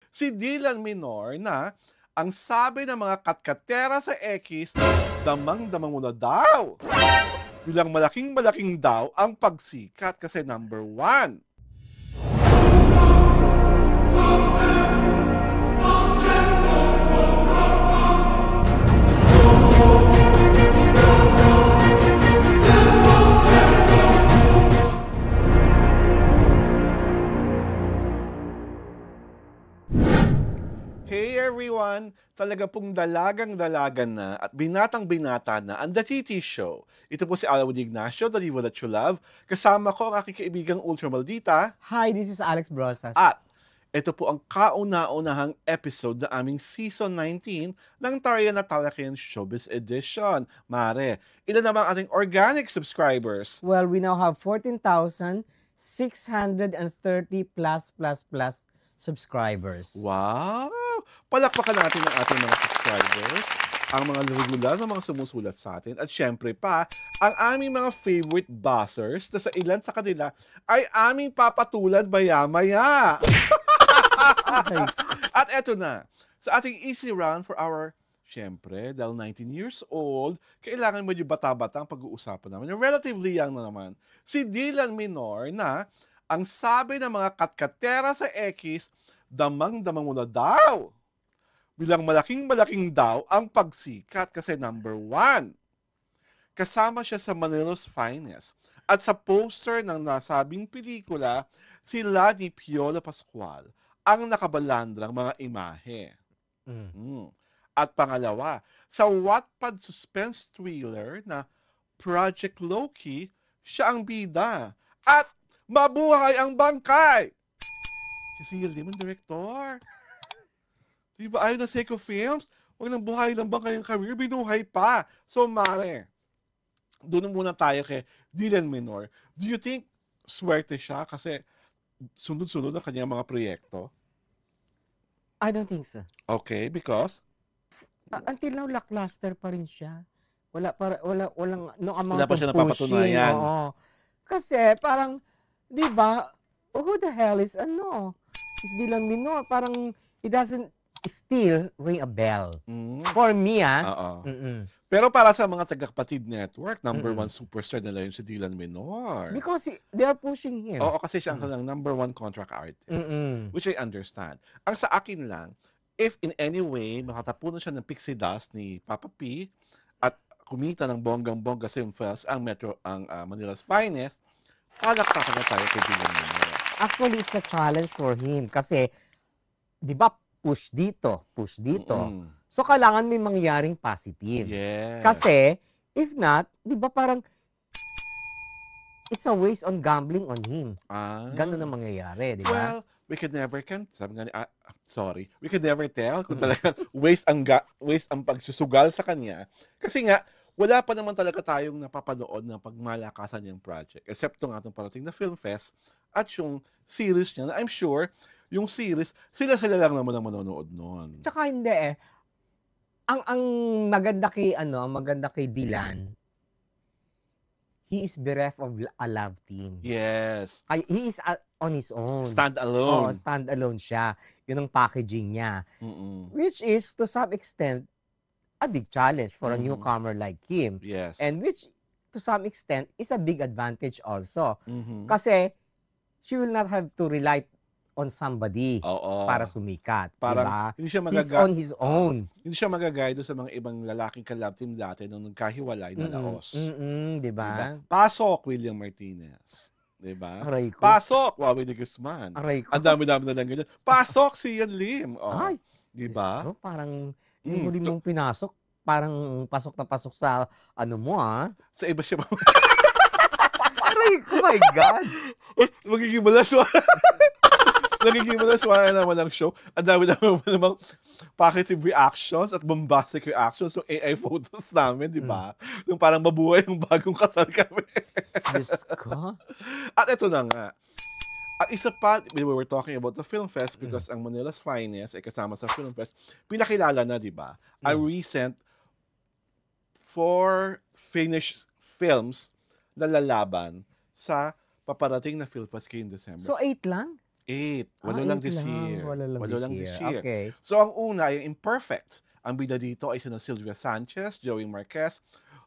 si Dylan Minor na ang sabi ng mga katkatera sa X, damang-damang mo na daw. Bilang malaking-malaking daw ang pagsikat kasi number 1. Hey everyone! Talaga pong dalagang-dalaga na at binatang-binata na ang The TT Show. Ito po si Alawad Ignacio, the Diva that you love. Kasama ko ang aking kaibigang Ultra Maldita. Hi, this is Alex Brosas. At ito po ang kauna-unahang episode ng aming Season 19 ng Taria na Talakian Showbiz Edition. Mare, ilan naman ating organic subscribers? Well, we now have 14,630 plus subscribers. Wow! Palakpakan natin ang ating mga subscribers, ang mga regular na mga sumusulat sa atin, at syempre pa, ang aming mga favorite buzzers na sa ilan sa kanila ay aming papatulan maya-maya. At eto na, sa ating easy round for our, syempre, dahil 19 years old, kailangan medyo bata-bata ang pag-uusapan namin. Relatively young na naman, si Dylan Minor na ang sabi ng mga katkatera sa X, damang-damang mo na daw. Bilang malaking-malaking daw ang pagsikat kasi number 1. Kasama siya sa Manila's Finest. At sa poster ng nasabing pelikula, si Lani Piola Pascual ang nakabalandrang mga imahe. At pangalawa, sa Wattpad suspense thriller na Project Loki, siya ang bida. At mabuhay ang bangkay! Si Sia Lim ang director. Diba, ayon na Seiko Films, huwag nang buhay lang bang kayong career, binuhay pa. So, Mare, doon muna tayo kay Dylan Minor. Do you think swerte siya kasi sunod-sunod ang kanyang mga proyekto? I don't think so. Okay, because? Until now, lackluster pa rin siya. Walang no amount Wala pa of siya pushing. napapatunayan. Oo. Kasi parang, di ba, who the hell is is Dylan Minor? Parang, he doesn't still ring a bell. For me, Oo. Pero para sa mga taga-Kapatid Network, number 1 superstar nila yun si Dylan Minor. Because they are pushing him. Oo, kasi siya ang kanilang number 1 contract artist. Which I understand. Ang sa akin lang, if in any way makatapunan siya ng pixie dust ni Papa P at kumita ng bonggang-bongga Simfest ang Manila's Finest, palakpakan na tayo kay Dylan Minor. Actually, it's a challenge for him kasi, di ba, push dito. So, kailangan may mangyaring positive. Yes. Kasi, if not, di ba parang, it's a waste on gambling on him. Ganun ang mangyayari, di ba? Well, we could never tell kung talagang waste ang pagsusugal sa kanya. Kasi nga, wala pa naman talaga tayong napapanood na pagmalakasan niyang project. Except itong atong parating na Film Fest at yung series niya na I'm sure, yung series, sila lang naman ang manonood noon. Tsaka hindi Ang maganda kay Dylan, he is bereft of a love team. Yes. He is on his own. Stand alone. Stand alone siya. Yun ang packaging niya. Which is, to some extent, a big challenge for a newcomer like him. Yes. And which, to some extent, is a big advantage also. Kasi, she will not have to rely on somebody para sumikat. Parang, diba? He's on his own. Hindi siya magagaya doon sa mga ibang lalaking ka-love team dati nung nagkahiwalay na laos. Diba? Pasok, William Martinez. Diba? Aray ko. Pasok, Wawi de Guzman. Aray ko. Ang dami-dami na lang ganyan. Pasok, Sian Lim. Ay, diba? So, parang, yung huli mong pinasok, parang pasok na pasok sa, Sa iba siya. Aray ko, my God. Magiging malaswa. Nagiging malaswa naman ang show. Ang dami-dami namang positive reactions at bombastic reactions yung AI photos namin, di ba? Yung parang mabuhay yung bagong kasal kami. Diyos ko. At ito na nga. At isa pa, we were talking about the Film Fest because ang Manila's Finest ay kasama sa Film Fest. Pinakilala na, di ba? A recent 4 finished films na lalaban sa paparating na Film Fest kay December. So, 8 lang? 8. Walo lang 8 this lang. year. Walo lang Walo this lang this year. year. Okay. So, ang una ay Imperfect. Ang bida dito ay sina Sylvia Sanchez, Joey Marquez,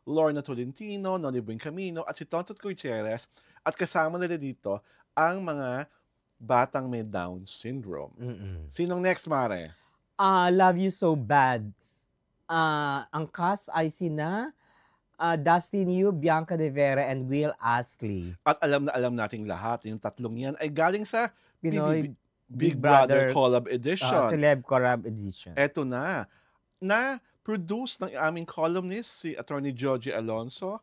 Lorna Tolentino, Noni Buencamino, at si Tontot Gutierrez. At kasama nila dito ang mga batang may Down syndrome. Sinong next, Mare? Love You So Bad. Ang cast ay sina Dustin Yu, Bianca De Vera, and Will Astley. At alam na alam nating lahat, yung tatlong yan ay galing sa Pinoy Big Brother Collab Edition. Celeb Collab Edition. Eto na produce ng aming columnist, si Attorney Georgie Alonso,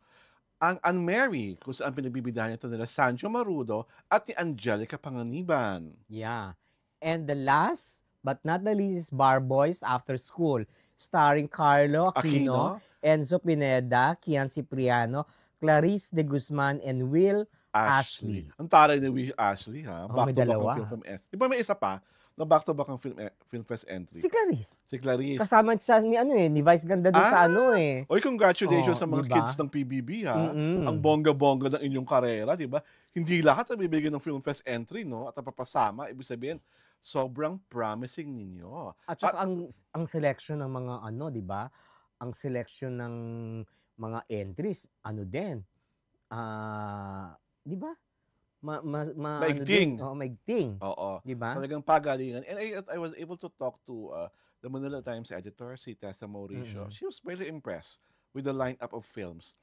ang Unmarry, kung saan pinabibidahan ito nila Sanjo Marudo at ni Angelica Panganiban. Yeah. And the last but not the least is Bar Boys After School, starring Carlo Aquino, Enzo Pineda, Kian Cipriano, Clarice De Guzman, and Will Ashley. Ang taray ni Will Ashley, ha? May dalawa. Film Fest. Di ba may isa pa na back-to-back ang Film Fest entry? Si Clarice. Si Clarice. Kasama siya ni Vice Ganda doon sa eh. Oy, congratulations sa mga diba? kids ng PBB, ha? Ang bongga-bongga ng inyong karera, di ba? Hindi lahat na bibigyan ng Film Fest entry, no? At napapasama, ibig sabihin, sobrang promising ninyo. At saka ang selection ng mga di ba? Ang selection ng mga entries, din? Di ba? Maigting. Maigting. Oo. Di ba? Talagang pagalingan. And I was able to talk to the Manila Times editor, si Tessa Mauricio. She was very impressed with the lineup of films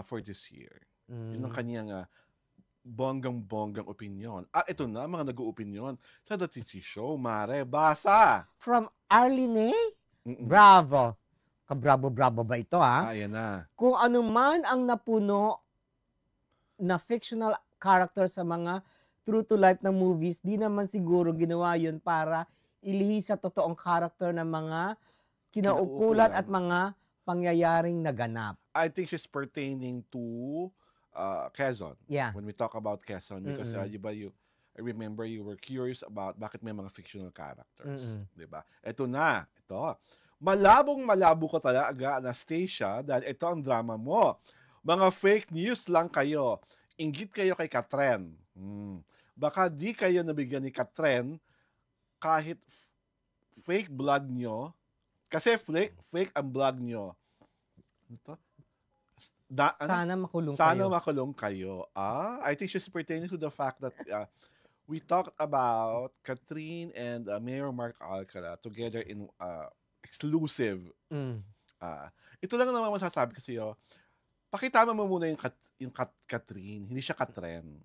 for this year. Yun ang kanyang bonggang-bonggang opinion. Ito na, mga nag-uopinion sa The TT Show. Mare, basa! From Arlene? Bravo! Kabravo-bravo ba ito, ha? Ayan na. Kung ano man ang napuno na fictional character sa mga true-to-life na movies, di naman siguro ginawa yun para ilihis sa totoong character ng mga kinaukulan at mga pangyayaring naganap. I think she's pertaining to Quezon. Yeah. When we talk about Quezon, because I remember you were curious about bakit may mga fictional characters. Diba? Ito na. Ito. Malabong-malabo ko talaga, Anastasia, dahil ito ang drama mo. Mga fake news lang kayo. Inggit kayo kay Katren. Baka di kayo nabigyan ni Katren kahit fake vlog nyo. Kasi fake ang vlog nyo. Ito? Sana makulong kayo. Sana makulong kayo. I think she's pertaining to the fact that we talked about Catherine and Mayor Mark Alcala together in exclusive. Ito lang naman masasabi ko sa'yo. Pakitama mo muna yung Catherine. Hindi siya Katren.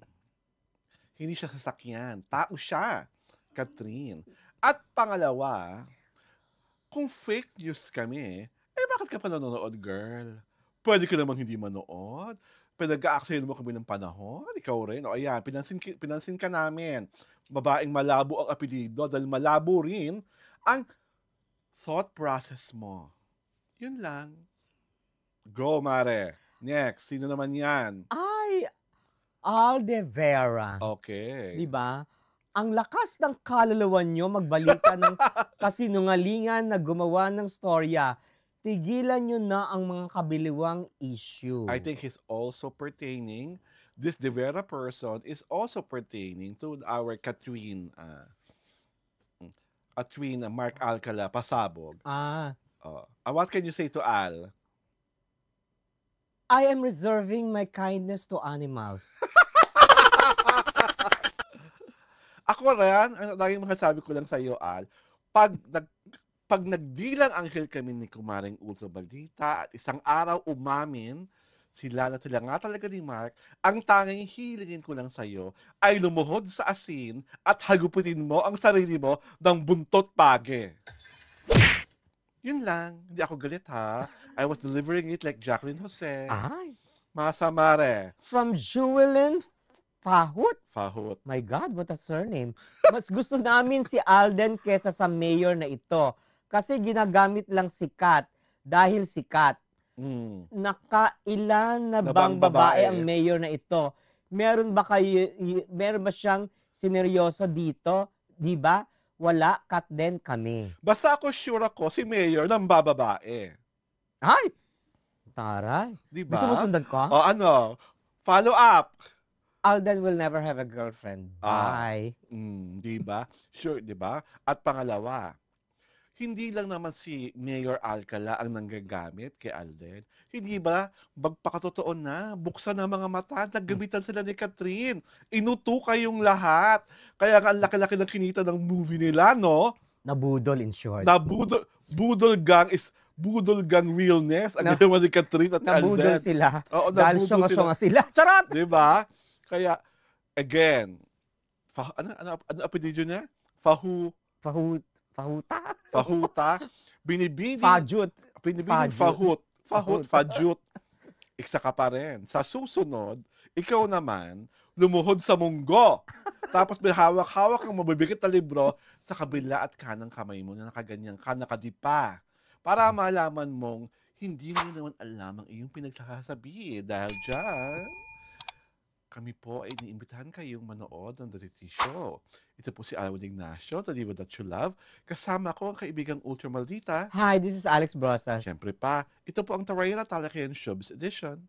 Hindi siya sasakyan. Tao siya. Catherine. At pangalawa, kung fake news kami, bakit ka pa nanonood, girl? Pwede ka namang hindi manood. Pinag-aaksaya mo kami ng panahon. Ikaw rin. O ayan, pinansin ka namin. Babaeng malabo ang apelido dahil malabo rin ang thought process mo. Yun lang. Go, Mare. Next. Sino naman yan? Ay, Aldevera. Okay. Diba? Ang lakas ng kaluluwa nyo magbalita ng kasinungalingan na gumawa ng storya. Tigilan nyo na ang mga kabiliwang issue. I think he's also pertaining, this De Vera person is also pertaining to our Catherine Mark Alcala, pasabog. What can you say to Al? I am reserving my kindness to animals. Ako rin, ang laging masasabi ko lang sa iyo, Al, pag nagdilang anghel kami ni Kumaring Ulso Baldita at isang araw umamin, sila nga talaga ni Mark, ang tanging hilingin ko lang sa iyo ay lumuhod sa asin at hagupitin mo ang sarili mo ng buntot page. Yun lang. Hindi ako galit, ha? I was delivering it like Jacqueline Jose. Ay. Masamare. From Jewelyn Fahut? Fahut. My God, what a surname. Mas gusto namin si Alden kesa sa mayor na ito. Kasi ginagamit lang sikat dahil sikat. Nakailan na bang babae ang mayor na ito? Meron ba siyang sineryoso dito? Di ba? Wala, cut din kami. Basta ako sure ako si mayor ng bababae. Ay! Taray. Di ba? Gusto mo sundan ko? Follow up. Alden will never have a girlfriend. Ah, Bye. di ba? Sure, di ba? At pangalawa, hindi lang naman si Mayor Alcala ang nanggagamit kay Alden. Hindi ba? Magpakatotoo na, buksan ang mga mata, naggamitan sila ni Catherine. Inuto kayong lahat. Kaya nga ang laki-laki ng kinita ng movie nila, no? Nabudol in short. Na budol gang is budol gang realness ang Na- ginawa ni Catherine at ni Nabudol Alden. sila. Oo, Dahil nabudol sila. syonga-syonga sila. Charot! Di ba? Kaya, again, ano apelido niya? Fahuta. Fahuta. Binibining Fajut. fahut. Fajut. Fajut. Isa ka pa rin. Sa susunod, ikaw naman, lumuhod sa munggo. Tapos may hawak-hawak kang mabibigat na libro sa kabila at kanang kamay mo na nakaganyan ka, nakadipa. Para malaman mong hindi mo naman alam ang iyong pinagsasabi. Dahil dyan, kami po ay iniimbitahan kayong manood ng The Titi Show. Ito po si Alwin Ignacio, The Diva That You Love. Kasama ko ang kaibigang Ultra Maldita. Hi, this is Alex Brosas. Siyempre pa, ito po ang Tarayana Talakayan Showbiz Edition.